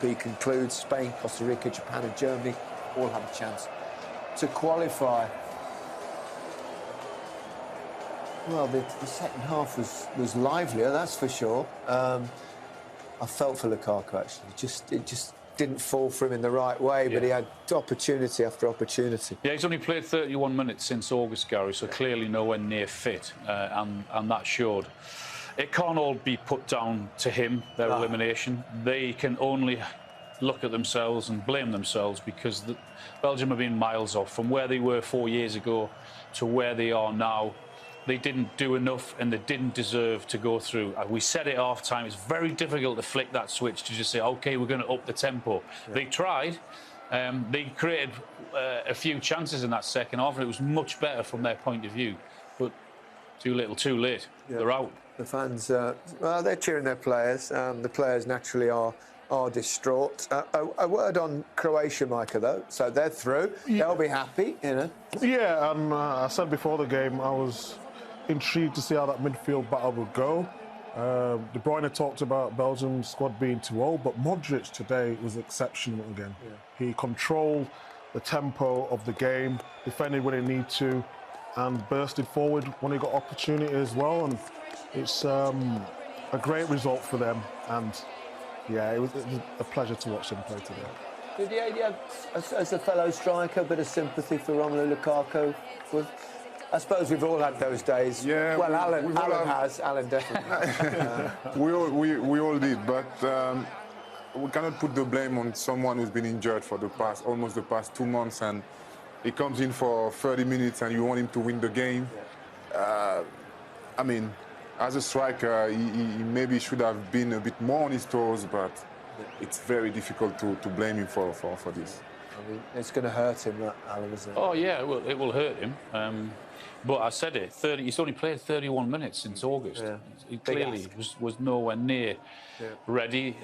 Group E concludes. Spain, Costa Rica, Japan and Germany all have a chance to qualify. Well, the second half was livelier, that's for sure. I felt for Lukaku, actually. It just didn't fall for him in the right way, but he had opportunity after opportunity. Yeah, he's only played 31 minutes since August, Gary, so clearly nowhere near fit, and that showed. It can't all be put down to him, their elimination. They can only look at themselves and blame themselves, because Belgium have been miles off from where they were 4 years ago to where they are now. They didn't do enough and they didn't deserve to go through. We said it half time, it's very difficult to flick that switch to just say, OK, we're going to up the tempo. Yeah. They tried. They created a few chances in that second half, and it was much better from their point of view. But too little, too late. Yeah. They're out. The fans, well, they're cheering their players. The players naturally are distraught. A word on Croatia, Micah, though. So they're through. Yeah. They'll be happy, you know. Yeah, and I said before the game, I was intrigued to see how that midfield battle would go. De Bruyne talked about Belgium's squad being too old, but Modric today was exceptional again. Yeah. He controlled the tempo of the game, defended when he needed to, and bursted forward when he got opportunity as well. And it's a great result for them. And yeah, it was a pleasure to watch them play today. Did you have, as a fellow striker, a bit of sympathy for Romelu Lukaku? I suppose we've all had those days. Yeah. Well, Alan has. Alan definitely. we all did, but we cannot put the blame on someone who's been injured for almost the past 2 months, and he comes in for 30 minutes and you want him to win the game. Yeah. I mean, as a striker, he maybe should have been a bit more on his toes, but it's very difficult to blame him for this. I mean, it's going to hurt him, that, Alan, isn't it? Oh, yeah, it will hurt him. But I said it, he's only played 31 minutes since August. Yeah. He clearly was nowhere near ready.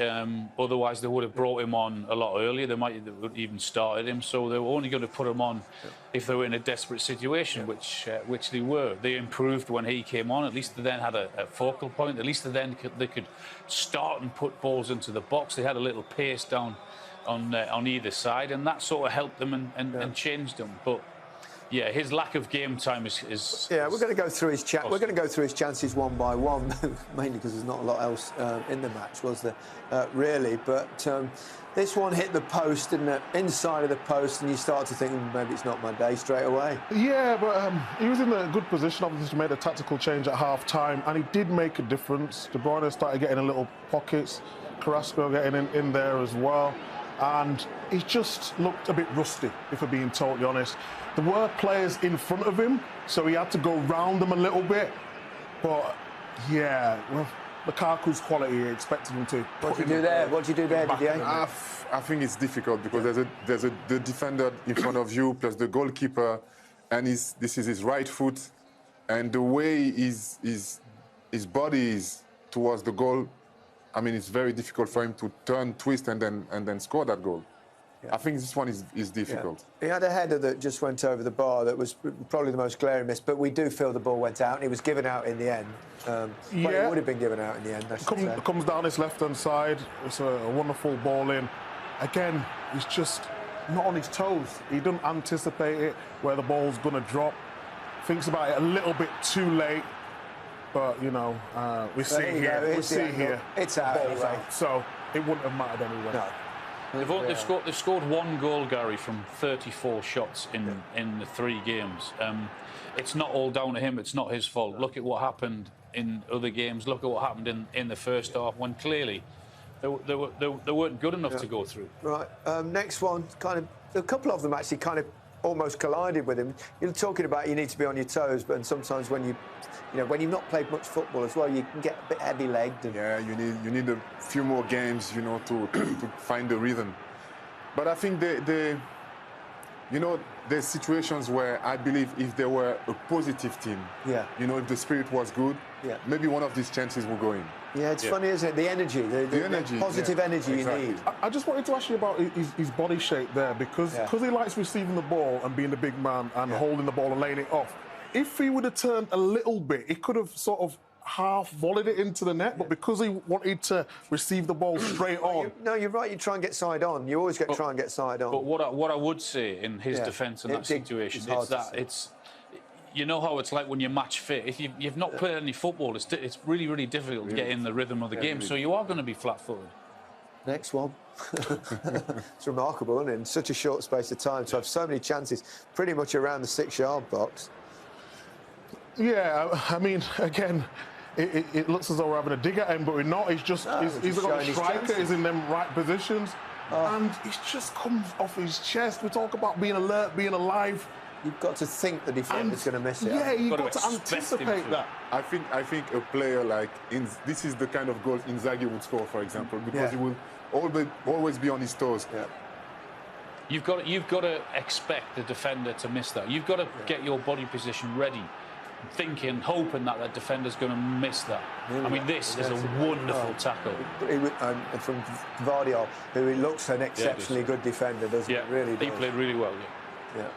Otherwise, they would have brought him on a lot earlier. They might have even started him. So they were only going to put him on if they were in a desperate situation, which they were. They improved when he came on. At least they then had a focal point. At least they could start and put balls into the box. They had a little pace down on either side, and that sort of helped them and changed them. But yeah, his lack of game time is yeah, we're going to go through his we're going to go through his chances one by one, mainly because there's not a lot else in the match, was there? Really, but this one hit the post, didn't it? Inside of the post, and you start to think maybe it's not my day straight away. Yeah, but he was in a good position, obviously, to make a tactical change at half-time, and he did make a difference. De Bruyne started getting in little pockets, Carrasco getting in there as well. And he just looked a bit rusty, if we're being totally honest. There were players in front of him, so he had to go round them a little bit. But, yeah, well, Lukaku's quality, he expected him to. What did you do there? What did you do there, Didier? I think it's difficult because there's the defender in front of you, plus the goalkeeper, and this is his right foot. And the way his body is towards the goal, I mean, it's very difficult for him to turn, twist, and then score that goal. Yeah. I think this one is difficult. Yeah. He had a header that just went over the bar that was probably the most glaring miss, but we do feel the ball went out, and he was given out in the end. Well, it would have been given out in the end, I should say. It comes down his left-hand side. It's a wonderful ball in. Again, he's just not on his toes. He doesn't anticipate it, where the ball's going to drop. Thinks about it a little bit too late. But, you know, we see here. It's out anyway. So it wouldn't have mattered anyway. No. They've scored 1 goal, Gary, from 34 shots in the 3 games. It's not all down to him. It's not his fault. Look at what happened in other games. Look at what happened in the first half, when clearly they weren't good enough to go through. Right. Next one, kind of a couple of them actually kind of almost collided with him. You're talking about you need to be on your toes, but sometimes when when you've not played much football as well, you can get a bit heavy-legged. Yeah, you need a few more games, to find the rhythm. But I think there's situations where I believe if there were a positive team, if the spirit was good, maybe one of these chances will go in. Yeah, it's funny, isn't it? The energy, the energy, positive energy exactly. You need. I just wanted to ask you about his body shape there, because he likes receiving the ball and being the big man and holding the ball and laying it off. If he would have turned a little bit, he could have sort of half volleyed it into the net, but because he wanted to receive the ball straight on. No, you're right. You try and get side on. You always try and get side on. But what I would say in his defence in that situation is that it's. You know how it's like when you're match fit. If you've not played any football, it's really, really difficult to get in the rhythm of the game. So you are going to be flat-footed. Next one. It's remarkable, isn't it? In such a short space of time to have so many chances, pretty much around the 6-yard box. Yeah, I mean, again, it looks as though we're having a dig at him, but we're not. He's just, he's got a striker, he's in them right positions, and he's just come off his chest. We talk about being alert, being alive. You've got to think the defender's going to miss it. Yeah, you've got to anticipate that. I think a player like this is the kind of goal Inzaghi would score, for example, because he will always be on his toes. Yeah. You've got to expect the defender to miss that. You've got to get your body position ready, thinking, hoping that the defender's going to miss that. I mean, this is a wonderful tackle. From Vardiol, who looks an exceptionally good defender, doesn't he? Really does. He played really well. Yeah.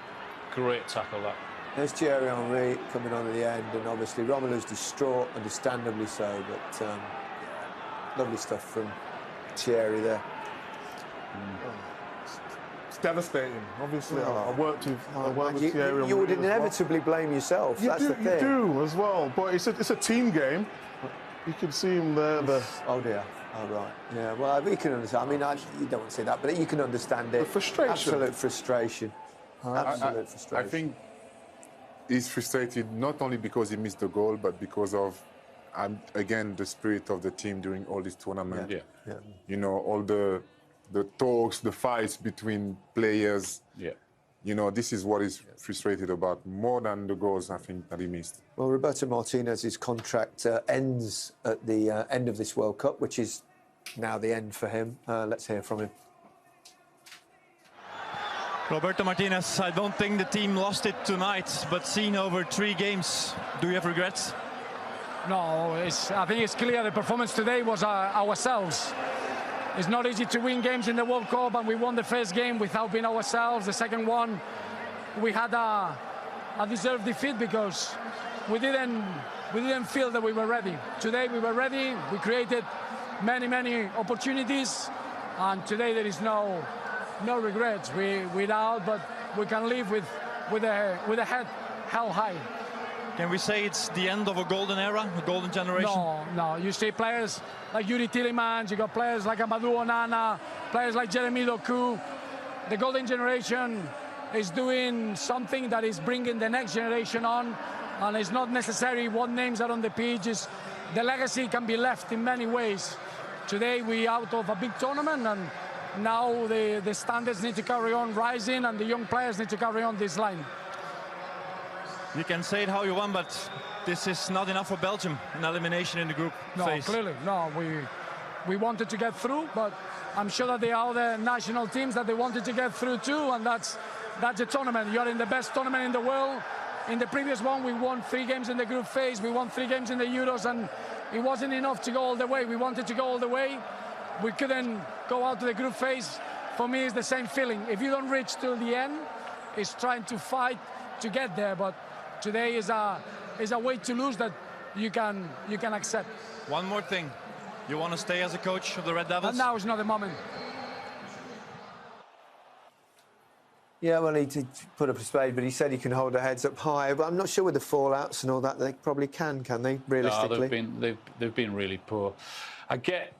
Great tackle, that. There's Thierry Henry coming on at the end, and obviously Romelu's distraught, understandably so, but lovely stuff from Thierry there. It's devastating, obviously. I worked with Thierry. You would inevitably blame yourself. That's the thing. You do as well, but it's a team game. You can see him there. Oh dear. Oh right. Yeah. Well, we can understand. I mean, you don't want to say that, but you can understand it. The frustration. Absolute frustration. Absolute frustration. I think he's frustrated not only because he missed the goal, but because of, again, the spirit of the team during all this tournament. Yeah. You know, all the talks, the fights between players. Yeah. You know, this is what he's frustrated about more than the goals, I think, that he missed. Well, Roberto Martinez's contract ends at the end of this World Cup, which is now the end for him. Let's hear from him. Roberto Martinez, I don't think the team lost it tonight, but seen over 3 games, do you have regrets? No, I think it's clear the performance today was ourselves. It's not easy to win games in the World Cup, and we won the first game without being ourselves. The second one, we had a deserved defeat because we didn't feel that we were ready. Today we were ready. We created many opportunities, and today there is no regrets. We're out, but we can live with a head held high. Can we say it's the end of a golden era, a golden generation? No. You see players like Yuri Tillemans, you got players like Amadou Onana, players like Jeremy Doku. The golden generation is doing something that is bringing the next generation on, and it's not necessary what names are on the pitch. The legacy can be left in many ways. Today we out of a big tournament, and now the standards need to carry on rising, and the young players need to carry on this line. You can say it how you want, but this is not enough for Belgium, an elimination in the group phase. Clearly, no. We wanted to get through, but I'm sure that there are other national teams that they wanted to get through too, and that's a tournament. You're in the best tournament in the world. In the previous one, we won 3 games in the group phase. We won 3 games in the Euros, and it wasn't enough to go all the way. We wanted to go all the way. We couldn't go out to the group phase. For me, it's the same feeling. If you don't reach till the end, it's trying to fight to get there. But today is a way to lose that you can accept. One more thing. You want to stay as a coach of the Red Devils? And now is not the moment. Yeah, well, he did put up a spade, but he said he can hold their heads up high. But I'm not sure with the fallouts and all that, they probably can they, realistically? No, they've been really poor. I get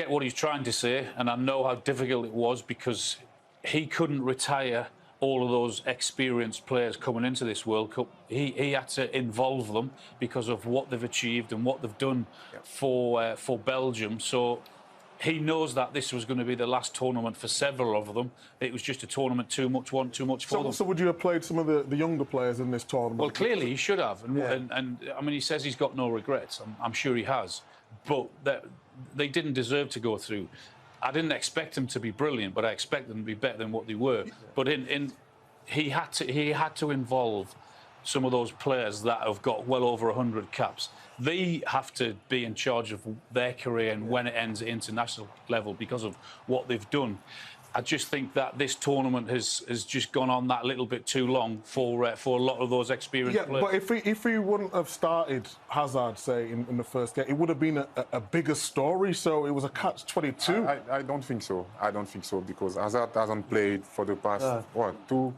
what he's trying to say, and I know how difficult it was because he couldn't retire all of those experienced players coming into this World Cup. He had to involve them because of what they've achieved and what they've done for Belgium. So he knows that this was going to be the last tournament for several of them. It was just a tournament too much for them. So would you have played some of the younger players in this tournament? Well, clearly he should have. And I mean, he says he's got no regrets. I'm sure he has. But they didn't deserve to go through. I didn't expect them to be brilliant, but I expect them to be better than what they were. But he had to involve some of those players that have got well over 100 caps. They have to be in charge of their career and when it ends at international level because of what they've done. I just think that this tournament has just gone on that little bit too long for a lot of those experienced players. But if he wouldn't have started Hazard, say, in the first game, it would have been a bigger story. So it was a catch-22. I don't think so. I don't think so, because Hazard hasn't played for the past, 2,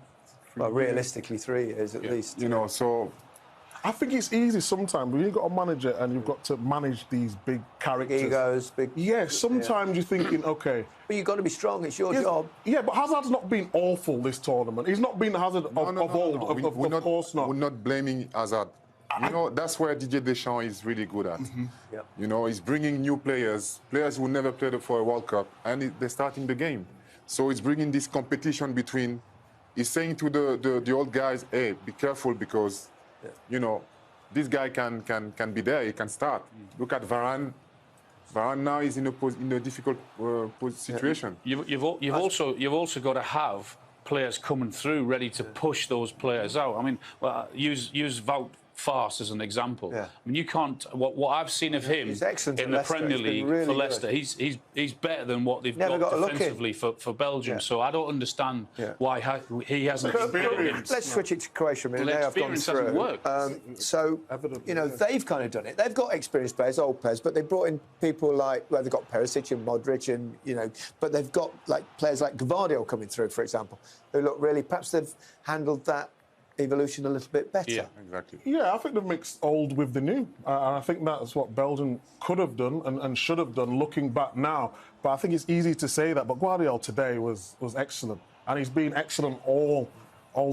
3 Well, realistically, 3 years at least. You know, so... I think it's easy sometimes when you've got a manager and you've got to manage these big characters. Egos, big... Yeah, sometimes you're thinking, OK... But you've got to be strong, it's your job. Yeah, but Hazard's not been awful this tournament. He's not been the Hazard of old, of course not. We're not blaming Hazard. You know, that's where Didier Deschamps is really good at. You know, he's bringing new players who never played for a World Cup, and they're starting the game. So he's bringing this competition between... He's saying to the old guys, hey, be careful, because... You know, this guy can be there. He can start. Look at Varane. Varane now is in a difficult situation. You've also got to have players coming through ready to push those players out. I mean, well, use Wout Farce as an example. I mean, you can't. What I've seen of him in the Premier League really for Leicester, he's better than what they've got defensively for Belgium. So I don't understand why he hasn't. Let's switch it to Croatia. I mean, they have gone through. So you know, they've kind of done it. They've got experienced players, old players, but they brought in people like they've got Perisic and Modric, and you know, but they've got like players like Gvardiol coming through, for example, who look really. Perhaps they've handled that evolution a little bit better. Yeah, exactly. Yeah, I think they've mixed old with the new. And I think that's what Belgium could have done and should have done looking back now. But I think it's easy to say that. But Guardiola today was excellent. And he's been excellent all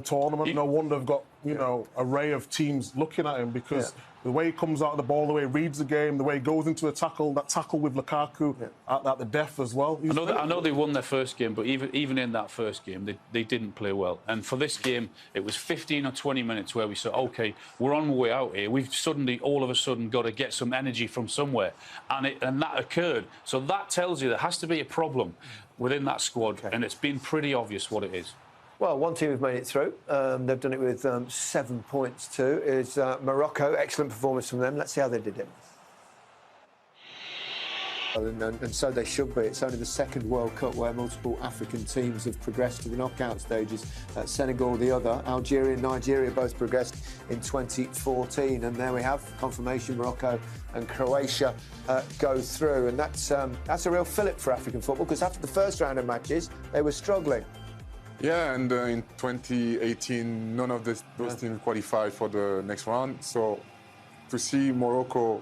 tournament. No wonder they've got, you know, array of teams looking at him, because the way he comes out of the ball, the way he reads the game, the way he goes into a tackle, that tackle with Lukaku at the death as well. I know they won their first game, but even in that first game, they didn't play well. And for this game, it was 15 or 20 minutes where we said, OK, we're on the way out here. We've suddenly, all of a sudden, got to get some energy from somewhere. And that occurred. So that tells you there has to be a problem within that squad. And it's been pretty obvious what it is. Well, one team have made it through. They've done it with 7 points too. Is Morocco. Excellent performance from them. Let's see how they did it. And so they should be. It's only the second World Cup where multiple African teams have progressed to the knockout stages. Senegal, the other. Algeria and Nigeria both progressed in 2014. And there we have confirmation: Morocco and Croatia go through. And that's a real fillip for African football, because after the first round of matches, they were struggling. Yeah, and in 2018, none of those teams qualified for the next round. So to see Morocco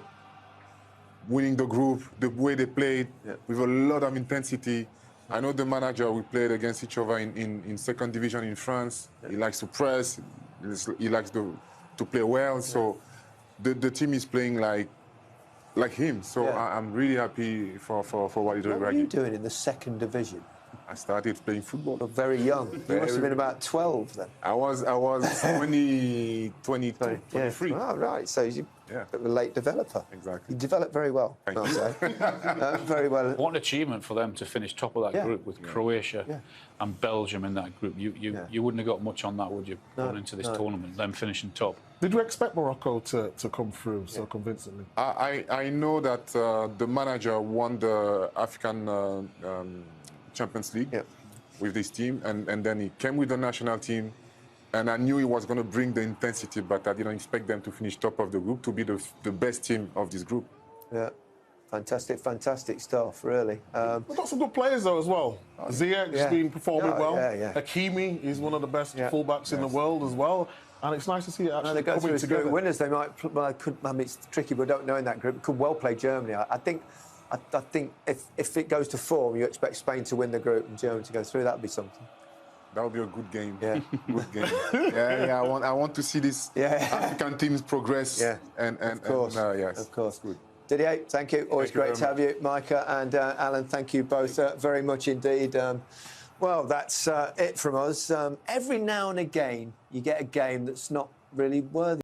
winning the group, the way they played, with a lot of intensity. I know the manager, we played against each other in second division in France. He likes to press, he likes to play well. So the team is playing like him. So I'm really happy for what he's doing. What were you doing in the second division? I started playing football. You're very young. You must have been about 12 then. I was 23. Oh, right. So you're a bit of a late developer. Exactly. You developed very well, Thank I'll say. Very well. What an achievement for them to finish top of that group with Croatia and Belgium in that group. You wouldn't have got much on that, would you, going into this tournament, them finishing top? Did you expect Morocco to come through so convincingly? I know that the manager won the African Champions League with this team, and then he came with the national team, and I knew he was going to bring the intensity, but I didn't expect them to finish top of the group, to be the best team of this group. Yeah, fantastic stuff, really. We've got some good players though as well. Ziyech's been performing well. Hakimi is one of the best fullbacks in the world as well. And it's nice to see it actually coming together. Group winners, they might. I mean, it's tricky, but don't know in that group. Could well play Germany. I think if it goes to form, you expect Spain to win the group and Germany to go through. That would be something. That would be a good game. Yeah, good game. I want to see these African teams progress. Yeah, of course. Yes, of course. Good. Didier, thank you. Always great to have you. Micah and Alan, thank you both very much indeed. Well, that's it from us. Every now and again, you get a game that's not really worthy.